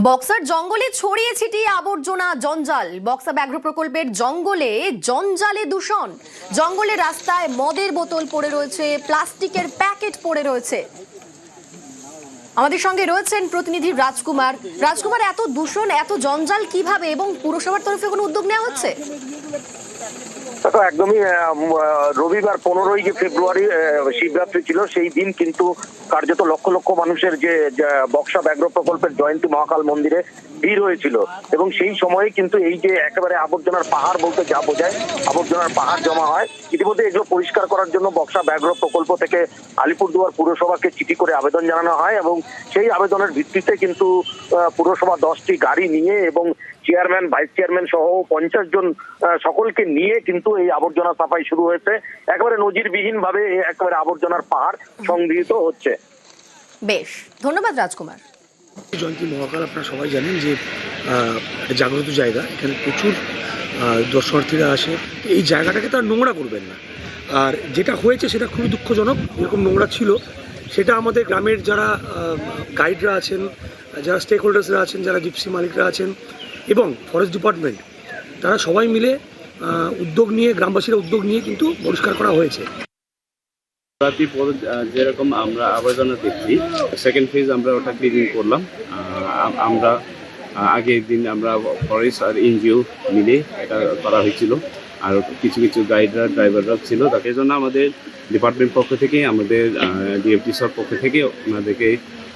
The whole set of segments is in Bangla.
বক্সার জঙ্গলে ছড়িয়ে ছিটিয়ে আবর্জনা জঞ্জাল। বক্সা ব্যাঘ্র প্রকল্পের জঙ্গলে জঞ্জালে দূষণ। জঙ্গলে রাস্তায় মদের বোতল পড়ে রয়েছে, প্লাস্টিকের প্যাকেট পড়ে রয়েছে। আমাদের সঙ্গে রয়েছেন প্রতিনিধি রাজকুমার। রাজকুমার, এত দূষণ, এত জঞ্জাল কিভাবে, এবং পুরসভার তরফে কোনো উদ্যোগ নেওয়া হচ্ছে? একদমই রবিবার 15ই ফেব্রুয়ারি শিবরাত্রি ছিল, সেই দিন কিন্তু কার্যত লক্ষ লক্ষ মানুষের যে বক্সা ব্যাঘ্র প্রকল্পের জয়ন্তী মহাকাল মন্দিরে ভিড় হয়েছিল, এবং সেই সময়ে কিন্তু এই যে একেবারে আবর্জনার পাহাড় বলতে যা বোঝায়, আবর্জনার পাহাড় জমা হয়। ইতিমধ্যে এগুলো পরিষ্কার করার জন্য বক্সা ব্যাঘ্র প্রকল্প থেকে আলিপুরদুয়ার পুরসভাকে চিঠি করে আবেদন জানানো হয়, এবং সেই আবেদনের ভিত্তিতে কিন্তু পুরসভা 10টি গাড়ি নিয়ে এবং চেয়ারম্যান, ভাইস চেয়ারম্যান সহ 50 জন সকলকে নিয়ে কিন্তু এই আবর্জনা সাফাই শুরু হয়েছে। একেবারে নজিরবিহীন ভাবে একেবারে আবর্জনার পাহাড় সংগৃহীত হচ্ছে। বেশ, ধন্যবাদ রাজকুমার। জয়ন্তী মহাকাল আপনারা সবাই জানেন যে একটা জাগ্রত জায়গা, এখানে প্রচুর দর্শনার্থীরা আসে। এই জায়গাটাকে তারা নোংরা করবেন না, আর যেটা হয়েছে সেটা খুবই দুঃখজনক। এরকম নোংরা ছিল, সেটা আমাদের গ্রামের যারা গাইডরা আছেন, যারা স্টেক হোল্ডার্সরা আছেন, যারা জিপসি মালিকরা আছেন এবং ফরেস্ট ডিপার্টমেন্ট, তারা সবাই মিলে উদ্যোগ নিয়ে, গ্রামবাসীরা উদ্যোগ নিয়ে কিন্তু পরিষ্কার করা হয়েছে। যেরকম আমরা আবর্জনা দেখছি, সেকেন্ড ফেজ আমরা ওটা ক্লিনিং করলাম। আমরা আগের দিন আমরা ফরেস্ট আর এনজিও মিলে এটা করা হয়েছিল, আর কিছু কিছু গাইডরা, ড্রাইভাররা ছিল। তার জন্য আমাদের ডিপার্টমেন্ট পক্ষ থেকে, আমাদের ডিএফটি সর পক্ষ থেকে ওনাদেরকে,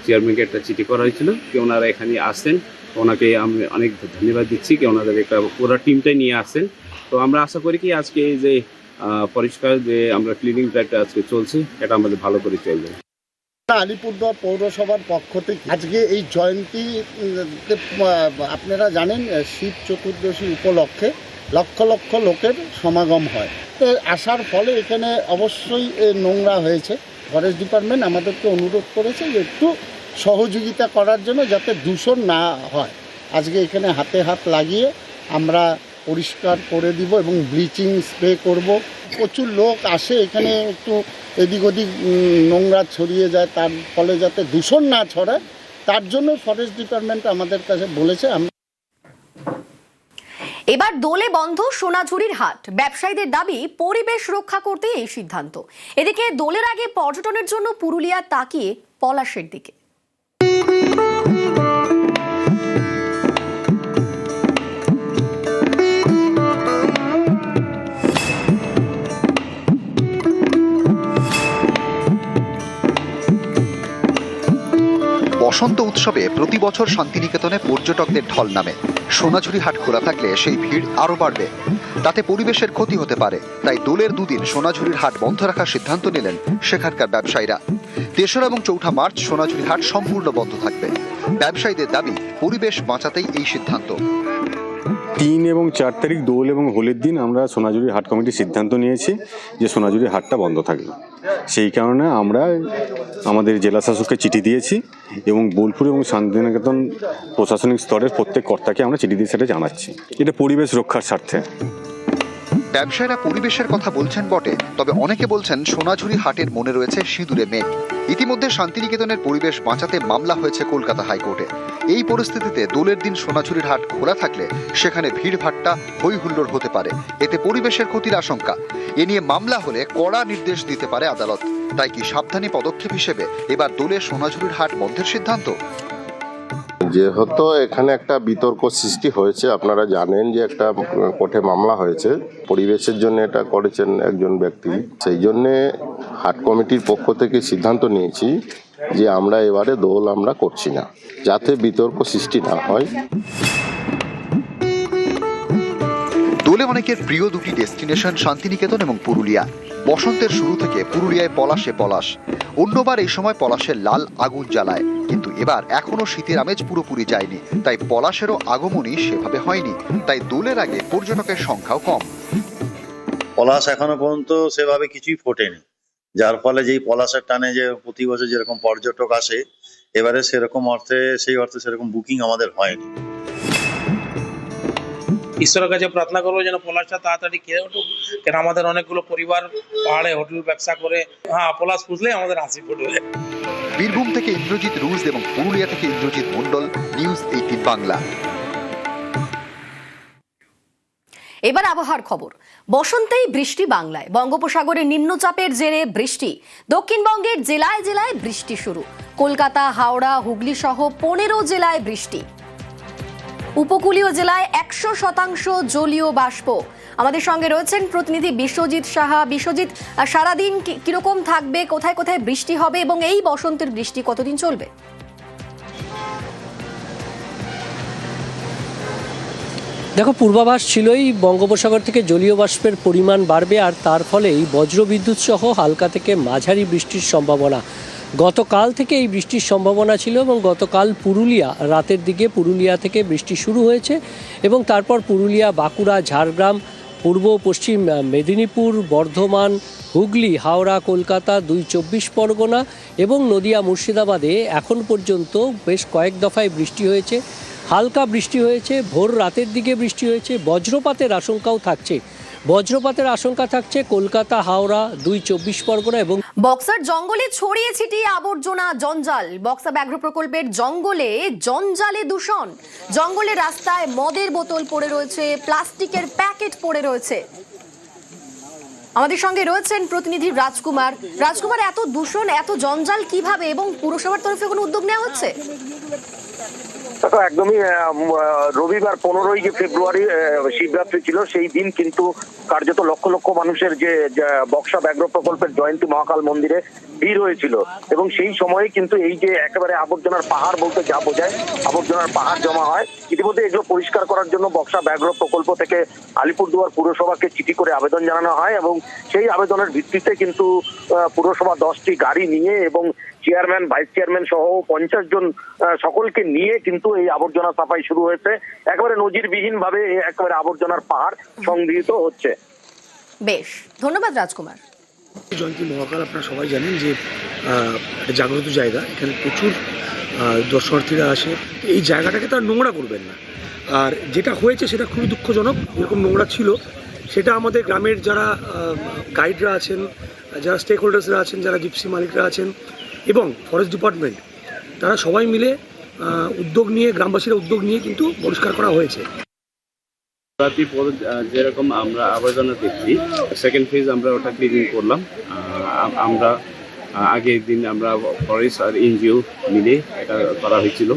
চেয়ারম্যানকে একটা চিঠি করা হয়েছিল কি ওনারা এখানে আসেন। ওনাকে আমি অনেক ধন্যবাদ দিচ্ছি কি ওনাদের একটা পুরো টিমটাই নিয়ে আসেন। তো আমরা আশা করি কি আজকে এই যে পরিষ্কার যে আমরা ক্লিনিং ড্রাইভটা আজকে চলছে, এটা আমাদের ভালো করে চলবে। আলিপুরদুয়ার পৌরসভার পক্ষ থেকে আজকে এই জয়ন্তী, আপনারা জানেন শিব চতুর্দশী উপলক্ষে লক্ষ লক্ষ লোকের সমাগম হয়। তো আসার ফলে এখানে অবশ্যই নোংরা হয়েছে। ফরেস্ট ডিপার্টমেন্ট আমাদেরকে অনুরোধ করেছে যে একটু সহযোগিতা করার জন্য, যাতে দূষণ না হয়। আজকে এখানে হাতে হাত লাগিয়ে আমরা পরিষ্কার করে দিব এবং ব্লিচিং স্প্রে করব। প্রচুর লোক আসে এখানে, একটু এদিক ওদিক নোংরা ছড়িয়ে যায়, তার ফলে যাতে দূষণ না ছড়ায়, তার জন্য ফরেস্ট ডিপার্টমেন্ট আমাদের কাছে বলেছে। এবার দোলে বন্ধ সোনাঝুরির হাট। ব্যবসায়ীদের দাবি পরিবেশ রক্ষা করতে এই সিদ্ধান্ত। এদিকে দোলের আগে পর্যটনের জন্য পুরুলিয়া তাকিয়ে পলাশের দিকে। বসন্ত উৎসবে প্রতি বছর শান্তিনিকেতনে পর্যটকদের ঢল নামে। সোনাঝুরি হাট খোলা থাকলে সেই ভিড় আরো বাড়বে, তাতে পরিবেশের ক্ষতি হতে পারে। তাই দোলের দুদিন সোনাঝুরির হাট বন্ধ রাখার সিদ্ধান্ত নিলেন সেখানকার ব্যবসায়ীরা। 3রা এবং 4ঠা মার্চ সোনাঝুরি হাট সম্পূর্ণ বন্ধ থাকবে। ব্যবসায়ীদের দাবি পরিবেশ বাঁচাতেই এই সিদ্ধান্ত। 3 এবং 4 তারিখ দোল এবং হোলির দিন আমরা সোনাঝুরি হাট কমিটির সিদ্ধান্ত নিয়েছি যে সোনাঝুরি হাটটা বন্ধ থাকবে। সেই কারণে আমরা আমাদের জেলা শাসককে চিঠি দিয়েছি এবং বোলপুর এবং শান্তিনিকেতন প্রশাসনিক স্তরের প্রত্যেক কর্তাকে আমরা চিঠি দিয়ে সেটা জানাচ্ছি। এটা পরিবেশ রক্ষার স্বার্থে। ব্যবসায়ীরা পরিবেশের কথা বলছেন বটে, তবে অনেকে বলছেন সোনাঝুরি হাটের মনে রয়েছে সিঁদুরে মেঘ। ইতিমধ্যে শান্তিনিকেতনের পরিবেশ বাঁচাতে মামলা হয়েছে কলকাতা হাইকোর্টে। এই পরিস্থিতিতে দোলের দিন সোনাঝুরির হাট খোলা থাকলে সেখানে ভিড়ভাট্টা, হই হুল্লোড় হতে পারে, এতে পরিবেশের ক্ষতির আশঙ্কা। এ নিয়ে মামলা হলে কড়া নির্দেশ দিতে পারে আদালত। তাই কি সাবধানী পদক্ষেপ হিসেবে এবার দোলে সোনাঝুরির হাট বন্ধের সিদ্ধান্ত? যেহেতু এখানে একটা বিতর্ক সৃষ্টি হয়েছে, আপনারা জানেন যে একটা কোর্টে মামলা হয়েছে, পরিবেশের জন্য এটা করেছেন একজন ব্যক্তি। সেই জন্যে হাট কমিটির পক্ষ থেকে সিদ্ধান্ত নিয়েছি যে আমরা এবারে দোল আমরা করছি না, যাতে বিতর্ক সৃষ্টি না হয়। দোলে অনেকের প্রিয় দুটি ডেস্টিনেশন শান্তিনিকেতন এবং পুরুলিয়া। বসন্তের শুরু থেকে পুরুলিয়ায় পলাশে পলাশ। অন্যবার এই সময় পলাশের লাল আগুন জ্বালায়, কিন্তু এবার এখনো শীতের আমেজ পুরোপুরি যায়নি, তাই পলাশেরও আগমনই সেভাবে হয়নি। তাই দোলের আগে পর্যটকের সংখ্যাও কম। পলাশ এখনো পর্যন্ত সেভাবে কিছুই ফোটেনি, যার ফলে যেই পলাশের টানে যে প্রতি বছর যেরকম পর্যটক আসে, এবারে সেরকম অর্থে সেরকম বুকিং আমাদের হয়নি। ঈশ্বরের কাছে প্রার্থনা করবো যেন পলাশটা তাড়াতাড়ি কেড়ে উঠুক, কেন আমাদের অনেকগুলো পরিবার পাহাড়ে হোটেল ব্যবসা করে, পলাশ পুষলে আমাদের হাসি ফুটবে। বীরভূম থেকে ইন্দ্রজিৎ রুজ এবং পুরুলিয়া থেকে ইন্দ্রজিৎ মণ্ডল, নিউজ 18 বাংলা। এবার আবহাওয়ার খবর। বসন্তেই বৃষ্টি বাংলায়। বঙ্গোপসাগরে নিম্নচাপের জেরে বৃষ্টি। দক্ষিণবঙ্গের জেলায় জেলায় বৃষ্টি শুরু। কলকাতা, হাওড়া, হুগলি সহ 15 জেলায় বৃষ্টি। উপকূলীয় জেলায় 100% জলীয় বাষ্প। আমাদের সঙ্গে রয়েছেন প্রতিনিধি বিশ্বজিৎ সাহা। বিশ্বজিৎ, সারাদিন কিরকম থাকবে, কোথায় কোথায় বৃষ্টি হবে এবং এই বসন্তের বৃষ্টি কতদিন চলবে? দেখো, পূর্বাভাস ছিলই বঙ্গোপসাগর থেকে জলীয় বাষ্পের পরিমাণ বাড়বে আর তার ফলেই বজ্রবিদ্যুৎ সহ হালকা থেকে মাঝারি বৃষ্টির সম্ভাবনা। গতকাল থেকে এই বৃষ্টির সম্ভাবনা ছিল এবং গতকাল পুরুলিয়া রাতের দিকে পুরুলিয়া থেকে বৃষ্টি শুরু হয়েছে এবং তারপর পুরুলিয়া, বাঁকুড়া, ঝাড়গ্রাম, পূর্ব পশ্চিম মেদিনীপুর, বর্ধমান, হুগলি, হাওড়া, কলকাতা, 2 চব্বিশ পরগনা এবং নদিয়া, মুর্শিদাবাদে এখন পর্যন্ত বেশ কয়েক দফায় বৃষ্টি হয়েছে। হালকা বৃষ্টি হয়েছে, ভোর রাতের দিকে বৃষ্টি হয়েছে। বজ্রপাতের আশঙ্কাও থাকছে। বজ্রপাতের আশঙ্কা থাকছে কলকাতা, হাওড়া, 2 চব্বিশ পরগনা এবং বক্সার জঙ্গলে ছড়িয়ে ছিটিয়ে আবর্জনা, জঞ্জাল। বক্সা ব্যাঘ্র প্রকল্পের জঙ্গলে জঞ্জালে দূষণ। জঙ্গলে রাস্তায় মদের বোতল পড়ে রয়েছে, প্লাস্টিকের প্যাকেট পড়ে রয়েছে। আমাদের সঙ্গে রয়েছেন প্রতিনিধি রাজকুমার। রাজকুমার, এত দূষণ, এত জঞ্জাল কিভাবে এবং পুরসভার তরফে কোনো উদ্যোগ নেওয়া হচ্ছে? একদমই রবিবার 15 ফেব্রুয়ারি শিবরাত্রি ছিল। সেই দিন কিন্তু কার্যত লক্ষ লক্ষ মানুষের যে বক্সা ব্যাঘ্র প্রকল্পের জয়ন্তী মহাকাল মন্দিরে ভিড় হয়েছিল এবং সেই সময়ে কিন্তু এই যে একেবারে আবর্জনার পাহাড় বলতে যা বোঝায়, আবর্জনার পাহাড় জমা হয়। ইতিমধ্যে এগুলো পরিষ্কার করার জন্য বক্সা ব্যাঘ্র প্রকল্প থেকে আলিপুরদুয়ার পুরসভাকে চিঠি করে আবেদন জানানো হয় এবং সেই আবেদনের ভিত্তিতে কিন্তু পুরসভা 10টি গাড়ি নিয়ে এবং চেয়ারম্যান, ভাইস চেয়ারম্যান সহ 50 জন সকলকে নিয়ে কিন্তু এই আবর্জনা সাফাই শুরু হয়েছে। একেবারে নজিরবিহীন ভাবে একেবারে আবর্জনার পাহাড় সংগৃহীত হচ্ছে। বেশ, ধন্যবাদ রাজকুমার। জয়ন্তী মহাকাল আপনারা সবাই জানেন যে একটা জাগ্রত জায়গা। এখানে প্রচুর দর্শনার্থীরা আসে। এই জায়গাটাকে তারা নোংরা করবেন না। আর যেটা হয়েছে সেটা খুবই দুঃখজনক। এরকম নোংরা ছিল সেটা আমাদের গ্রামের যারা গাইডরা আছেন, যারা স্টেক হোল্ডার্সরা আছেন, যারা জিপসি মালিকরা আছেন এবং ফরেস্ট ডিপার্টমেন্ট, তারা সবাই মিলে উদ্যোগ নিয়ে, গ্রামবাসীরা উদ্যোগ নিয়ে কিন্তু পরিষ্কার করা হয়েছে। যেরকম আমরা আবেদন দিচ্ছি, সেকেন্ড ফেজ আমরা ওটা ক্লিনিং করলাম। আমরা আগের দিন আমরা ফরেস্ট আর এনজিও মিলে এটা করা হয়েছিল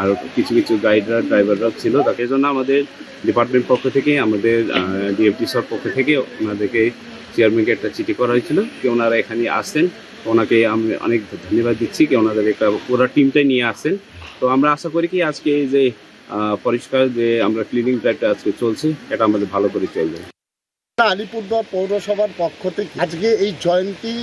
আর কিছু কিছু গাইডরা, ড্রাইভাররা ছিল। তাকে জন্য আমাদের ডিপার্টমেন্ট পক্ষ থেকে, আমাদের ডিএফটি সব পক্ষ থেকে ওনাদেরকে চেয়ারম্যানকে একটা চিঠি করা হয়েছিল কি ওনারা এখানে আসেন। ওনাকে আমি অনেক ধন্যবাদ দিচ্ছি কি ওনাদের একটা পুরো টিমটাই নিয়ে আসেন। তো আমরা আশা করি কি আজকে এই যে পরিষ্কার যে আমরা ক্লিনিং ড্রাইভটা আজকে চলছে এটা আমাদের ভালো করে চলবে। আলিপুরদুয়ার পৌরসভার পক্ষ থেকে আজকে এই জয়ন্তী,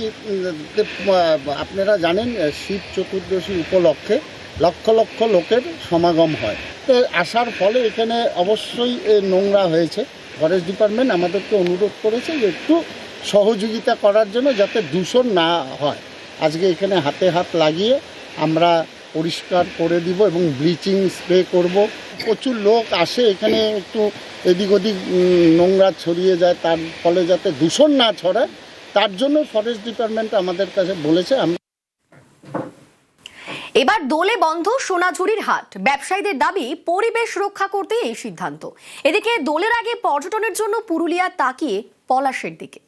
আপনারা জানেন শিব চতুর্দশী উপলক্ষে লক্ষ লক্ষ লোকের সমাগম হয়। তো আসার ফলে এখানে অবশ্যই নোংরা হয়েছে। ফরেস্ট ডিপার্টমেন্ট আমাদেরকে অনুরোধ করেছে যে একটু সহযোগিতা করার জন্য যাতে দূষণ না হয়। আজকে এখানে হাতে হাত লাগিয়ে আমরা পরিষ্কার করে দিব এবং ব্লিচিং স্প্রে করব। প্রচুর লোক আসে এখানে, একটু এদিক ওদিক নোংরা ছড়িয়ে যায়, তার ফলে যাতে দূষণ না ছড়ায় তার জন্য ফরেস্ট ডিপার্টমেন্ট আমাদের কাছে বলেছে। এবার দোলে বন্ধ সোনাঝুরির হাট। ব্যবসায়ীদের দাবি পরিবেশ রক্ষা করতে এই সিদ্ধান্ত। এদিকে দোলের আগে পর্যটনের জন্য পুরুলিয়া তাকিয়ে পলাশের দিকে।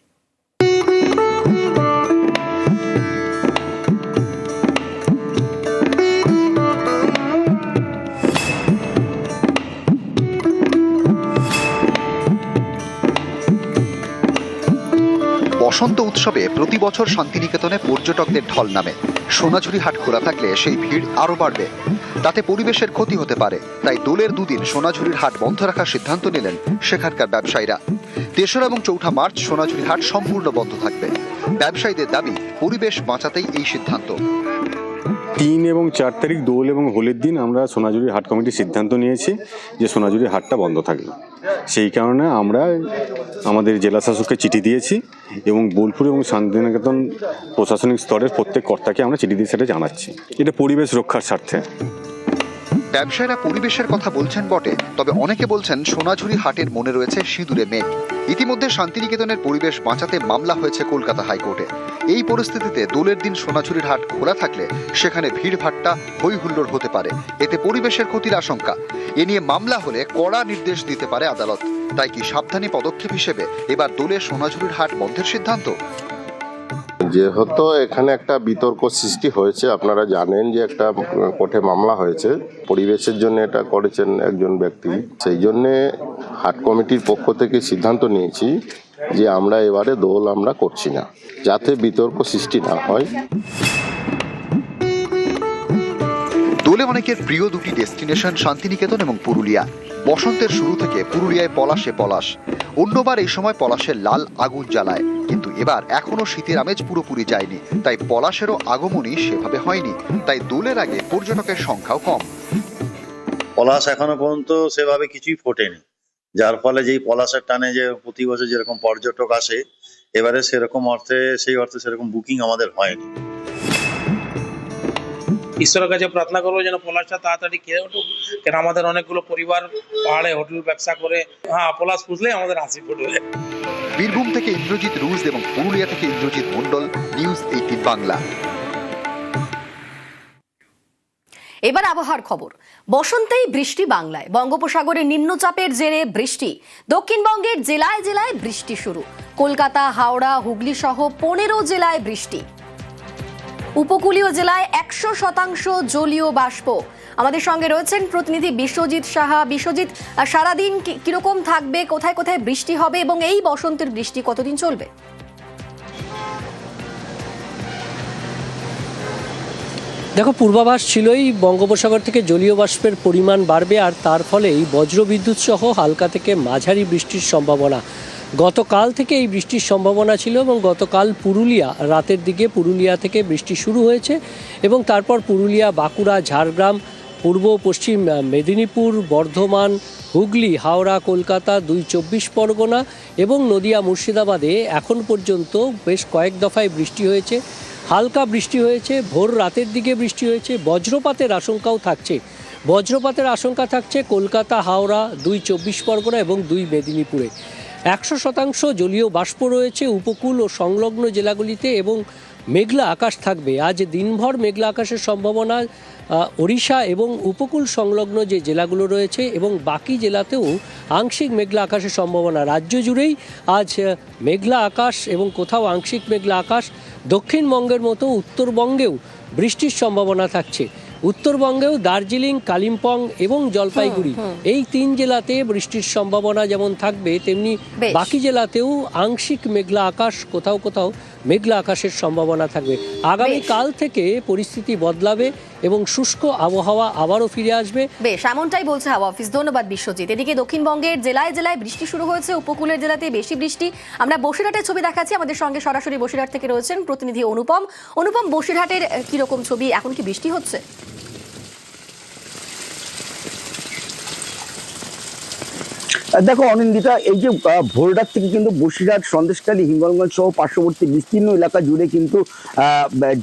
বসন্ত উৎসবে প্রতি বছর শান্তিনিকেতনে পর্যটকদের ঢল নামে। সোনাঝুরি হাট খোলা থাকলে সেই ভিড় আরও বাড়বে, তাতে পরিবেশের ক্ষতি হতে পারে। তাই দোলের দুদিন সোনাঝুরির হাট বন্ধ রাখার সিদ্ধান্ত নিলেন সেখানকার ব্যবসায়ীরা। 3রা এবং 4ঠা মার্চ সোনাঝুরি হাট সম্পূর্ণ বন্ধ থাকবে। ব্যবসায়ীদের দাবি পরিবেশ বাঁচাতেই এই সিদ্ধান্ত। 3 এবং 4 তারিখ দোল এবং হোলির দিন আমরা সোনাঝুরি হাট কমিটির সিদ্ধান্ত নিয়েছি যে সোনাঝুরি হাটটা বন্ধ থাকবে। সেই কারণে আমরা আমাদের জেলা শাসককে চিঠি দিয়েছি এবং বোলপুর এবং শান্তিনিকেতন প্রশাসনিক স্তরের প্রত্যেক কর্তাকে আমরা চিঠি দিয়ে সেটা জানাচ্ছি। এটা পরিবেশ রক্ষার স্বার্থে। ব্যবসায়ীরা পরিবেশের কথা বলছেন বটে, তবে অনেকে বলছেন সোনাঝুরি হাটের মনে রয়েছে সিঁদুরে মেঘ। ইতিমধ্যে শান্তিনিকেতনের পরিবেশ বাঁচাতে মামলা হয়েছে কলকাতা হাইকোর্টে। এই পরিস্থিতিতে দোলের দিন সোনাঝুরির হাট খোলা থাকলে সেখানে ভিড়ভাট্টা হই হুল্লোড় হতে পারে, এতে পরিবেশের ক্ষতির আশঙ্কা। এ নিয়ে মামলা হলে কড়া নির্দেশ দিতে পারে আদালত। তাই কি সাবধানী পদক্ষেপ হিসেবে এবার দোলে সোনাঝুরির হাট বন্ধের সিদ্ধান্ত? যেহেতু এখানে একটা বিতর্ক সৃষ্টি হয়েছে, আপনারা জানেন যে একটা কোর্টে মামলা হয়েছে, পরিবেশের জন্য এটা করেছেন একজন ব্যক্তি। সেই জন্যে হাট কমিটির পক্ষ থেকে সিদ্ধান্ত নিয়েছি যে আমরা এবারে দোল আমরা করছি না, যাতে বিতর্ক সৃষ্টি না হয়। দোলে অনেকের প্রিয় দুটি ডেস্টিনেশন শান্তিনিকেতন এবং পুরুলিয়া। বসন্তের শুরু থেকে পুরুলিয়ায় পলাশে পলাশ। অন্যবার এই সময় পলাশের লাল আগুন জ্বালায়, কিন্তু এবার এখনো শীতের আমেজ পুরোপুরি যায়নি, তাই পলাশেরও আগমনই সেভাবে হয়নি। তাই দোলের আগে পর্যটকের সংখ্যাও কম। পলাশ এখনো পর্যন্ত সেভাবে কিছুই ফোটেনি, যার ফলে যেই পলাশের টানে যে প্রতি বছর যেরকম পর্যটক আসে, এবারে সেই অর্থে সেরকম বুকিং আমাদের হয়নি। ঈশ্বরের কাছে প্রার্থনা করবো যেন পলাশটা তাড়াতাড়ি কেড়ে উঠুক, কেন আমাদের অনেকগুলো পরিবার পাহাড়ে হোটেল ব্যবসা করে, পলাশ পুষলে আমাদের হাসি ফুটবে। বীরভূম থেকে ইন্দ্রজিৎ রুজ এবং পুরুলিয়া থেকে ইন্দ্রজিৎ মণ্ডল, নিউজ 18 বাংলা। এবার আবহাওয়ার খবর। বসন্তেই বৃষ্টি বাংলায়। বঙ্গোপসাগরে নিম্নচাপের জেরে বৃষ্টি। দক্ষিণবঙ্গের জেলায় জেলায় বৃষ্টি শুরু। কলকাতা, হাওড়া, হুগলি সহ 15 জেলায় বৃষ্টি। উপকূলীয় জেলায় 100% জলীয় বাষ্প। আমাদের সঙ্গে রয়েছেন প্রতিনিধি বিশ্বজিৎ সাহা। বিশ্বজিৎ, সারাদিন কিরকম থাকবে, কোথায় কোথায় বৃষ্টি হবে এবং এই বসন্তের বৃষ্টি কতদিন চলবে? দেখো, পূর্বাভাস ছিলই বঙ্গোপসাগর থেকে জলীয় বাষ্পের পরিমাণ বাড়বে আর তার ফলেই বজ্রবিদ্যুৎ সহ হালকা থেকে মাঝারি বৃষ্টির সম্ভাবনা। গতকাল থেকে এই বৃষ্টির সম্ভাবনা ছিল এবং গতকাল রাতের দিকে পুরুলিয়া থেকে বৃষ্টি শুরু হয়েছে এবং তারপর পুরুলিয়া, বাঁকুড়া, ঝাড়গ্রাম, পূর্ব পশ্চিম মেদিনীপুর, বর্ধমান, হুগলি, হাওড়া, কলকাতা, 2 24 পরগনা এবং নদিয়া, মুর্শিদাবাদে এখন পর্যন্ত বেশ কয়েক দফায় বৃষ্টি হয়েছে। হালকা বৃষ্টি হয়েছে, ভোর রাতের দিকে বৃষ্টি হয়েছে। বজ্রপাতের আশঙ্কা থাকছে কলকাতা, হাওড়া, 2 24 পরগনা এবং 2 মেদিনীপুরে। 100% জলীয় বাষ্প রয়েছে উপকূল ও সংলগ্ন জেলাগুলিতে এবং মেঘলা আকাশ থাকবে। আজ দিনভর মেঘলা আকাশের সম্ভাবনা ওড়িশা এবং উপকূল সংলগ্ন যে জেলাগুলো রয়েছে এবং বাকি জেলাতেও আংশিক মেঘলা আকাশের সম্ভাবনা। রাজ্য জুড়েই আজ মেঘলা আকাশ এবং কোথাও আংশিক মেঘলা আকাশ। দক্ষিণবঙ্গের মতো উত্তরবঙ্গেও বৃষ্টির সম্ভাবনা থাকছে। উত্তরবঙ্গেও দার্জিলিং, কালিম্পং এবং জলপাইগুড়ি এই 3 জেলাতে বৃষ্টির সম্ভাবনা যেমন থাকবে, তেমনি বাকি জেলাতেও আংশিক মেঘলা আকাশ, কোথাও কোথাও মেঘলা আকাশের সম্ভাবনা থাকবে। আগামীকাল থেকে পরিস্থিতি বদলাবে এবং শুষ্ক আবহাওয়া আবারও ফিরে আসবে। বেশ, এমনটাই বলছে হাওয়া অফিস। ধন্যবাদ বিশ্বজিৎ। এদিকে দক্ষিণবঙ্গের জেলায় জেলায় বৃষ্টি শুরু হয়েছে, উপকূলের জেলাতে বেশি বৃষ্টি। আমরা বসিরহাটের ছবি দেখাচ্ছি। আমাদের সঙ্গে সরাসরি বসিরহাট থেকে রয়েছেন প্রতিনিধি অনুপম। বসিরহাটের কিরকম ছবি? এখন কি বৃষ্টি হচ্ছে? দেখো অনিন্দিতা, এই যে ভোররাত থেকে কিন্তু বসিরহাট, সন্দেশখালী, হিঙ্গলগঞ্জ সহ পার্শ্ববর্তী বিস্তীর্ণ এলাকা জুড়ে কিন্তু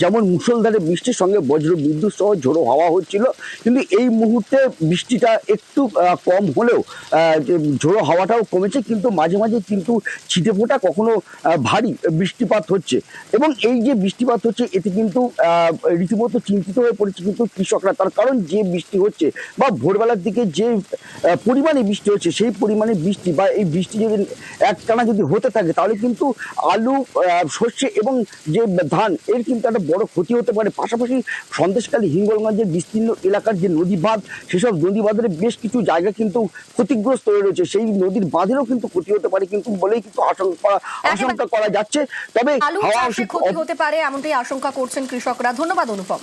যেমন মুষলধারে বৃষ্টির সঙ্গে বজ্র বিদ্যুৎ সহ ঝোড়ো হাওয়া হচ্ছিল, কিন্তু এই মুহূর্তে বৃষ্টিটা একটু কম হলেও ঝোড়ো হাওয়াটাও কমেছে, কিন্তু মাঝে মাঝে কিন্তু ছিটে ফোঁটা কখনো ভারী বৃষ্টিপাত হচ্ছে। এবং এই যে বৃষ্টিপাত হচ্ছে এতে কিন্তু রীতিমতো চিন্তিত হয়ে পড়েছে কিন্তু কৃষকরা। তার কারণ যে বৃষ্টি হচ্ছে বা ভোরবেলার দিকে যে পরিমাণে বৃষ্টি হচ্ছে, সেই পরিমাণে বৃষ্টি বা এই বৃষ্টি যদি একটানা যদি হতে থাকে তাহলে কিন্তু আলু, শস্য এবং যে ধান এর কিন্তু একটা বড় ক্ষতি হতে পারে। পাশাপাশি সন্দেশখালী, হিঙ্গলগঞ্জের বিস্তীর্ণ এলাকার যে নদী বাঁধ, সেসব নদী বাঁধের বেশ কিছু জায়গা কিন্তু ক্ষতিগ্রস্ত হয়ে রয়েছে। সেই নদীর বাঁধেরও কিন্তু ক্ষতি হতে পারে কিন্তু বলেই কিন্তু আশঙ্কা করা যাচ্ছে। তবে ক্ষতি হতে পারে এমনটাই আশঙ্কা করছেন কৃষকরা। ধন্যবাদ অনুপম।